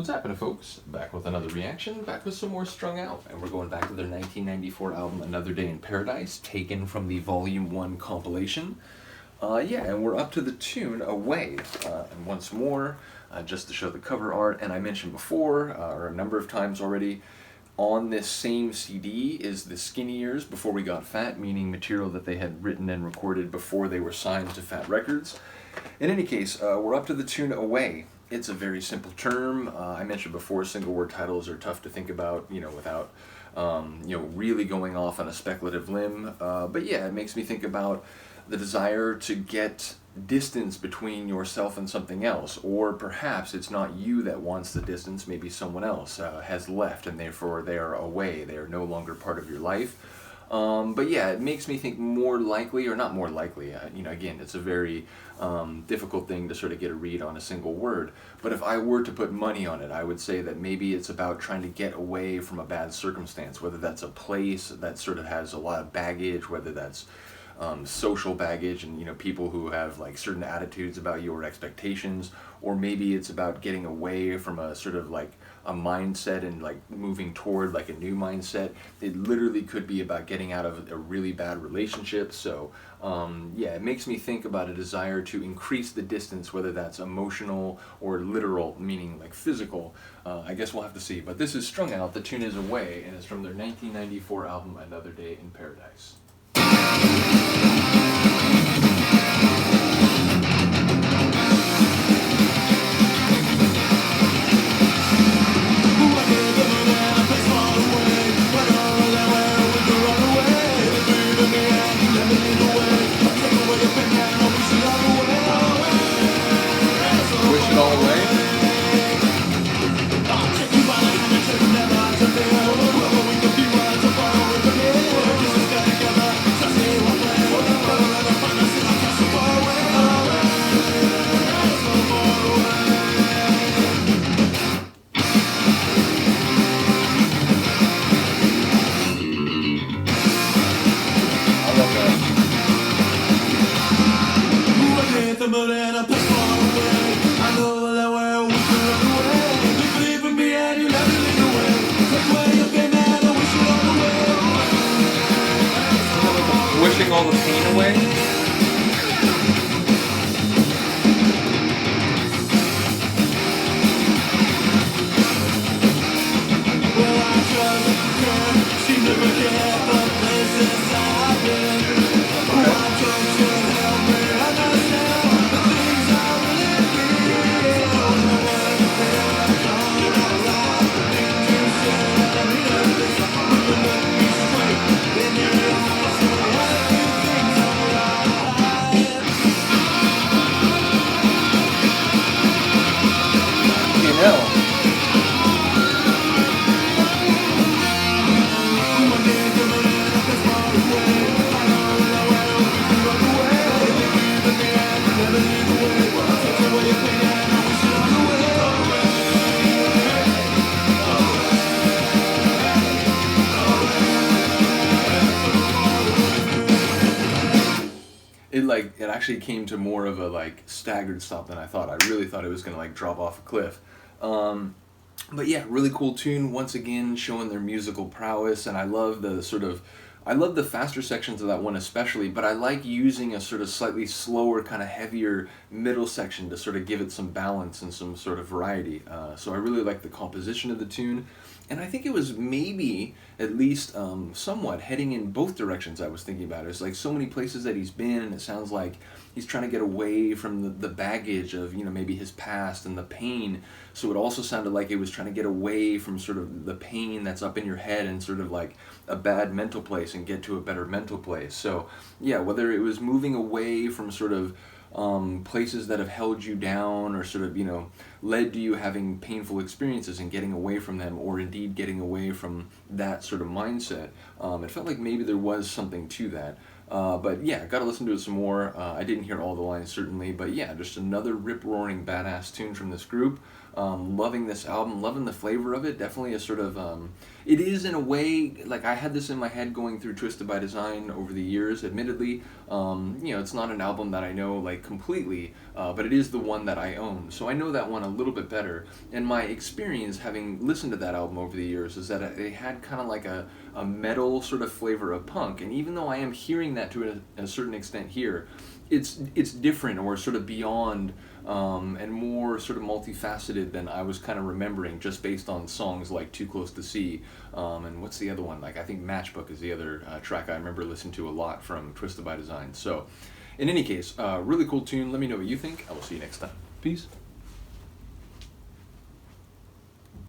What's happening, folks? Back with another reaction, back with some more Strung Out, and we're going back to their 1994 album, Another Day in Paradise, taken from the Volume 1 compilation. And we're up to the tune Away. And once more, just to show the cover art, and I mentioned before, or a number of times already, on this same CD is the Skinny Years Before We Got Fat, meaning material that they had written and recorded before they were signed to Fat Records. In any case, we're up to the tune Away. It's a very simple term. I mentioned before, single word titles are tough to think about, without, really going off on a speculative limb. But yeah, it makes me think about the desire to get distance between yourself and something else, or perhaps it's not you that wants the distance, maybe someone else has left and therefore they are away, they are no longer part of your life. But yeah, it makes me think more likely, or not more likely, again, it's a very difficult thing to sort of get a read on a single word, but if I were to put money on it, I would say that maybe it's about trying to get away from a bad circumstance, whether that's a place that sort of has a lot of baggage, whether that's social baggage and people who have like certain attitudes about you or expectations, or maybe it's about getting away from a sort of like a mindset and like moving toward like a new mindset. It literally could be about getting out of a really bad relationship. So it makes me think about a desire to increase the distance, whether that's emotional or literal, meaning like physical. I guess we'll have to see, but this is Strung Out. The tune is Away, and it's from their 1994 album Another Day in Paradise. Wish it all away. Wishing all the pain away. It actually came to more of a like staggered stop than I thought. I really thought it was gonna like drop off a cliff. But yeah, really cool tune, once again showing their musical prowess, and I love the faster sections of that one especially, but I like using a sort of slightly slower, kind of heavier middle section to sort of give it some balance and some sort of variety. So I really like the composition of the tune, and I think it was maybe at least somewhat heading in both directions. I was thinking about it. It's like so many places that he's been, and it sounds like he's trying to get away from the baggage of maybe his past and the pain. So it also sounded like it was trying to get away from sort of the pain that's up in your head and sort of like a bad mental place and get to a better mental place. So yeah, whether it was moving away from sort of places that have held you down or sort of led to you having painful experiences and getting away from them, or indeed getting away from that sort of mindset, it felt like maybe there was something to that. But yeah, gotta listen to it some more. I didn't hear all the lines certainly, but yeah, just another rip-roaring badass tune from this group. Loving this album, loving the flavor of it. Definitely a sort of, it is in a way, like I had this in my head going through Twisted by Design over the years, admittedly. You know, it's not an album that I know like completely, but it is the one that I own. So I know that one a little bit better. And my experience having listened to that album over the years is that it had kind of like a metal sort of flavor of punk. And even though I am hearing that to a certain extent here, it's different or sort of beyond and more sort of multifaceted than I was kind of remembering just based on songs like Too Close to See and what's the other one, like I think Matchbook is the other track I remember listening to a lot from Twisted by Design. So in any case, really cool tune. Let me know what you think. I will see you next time. Peace.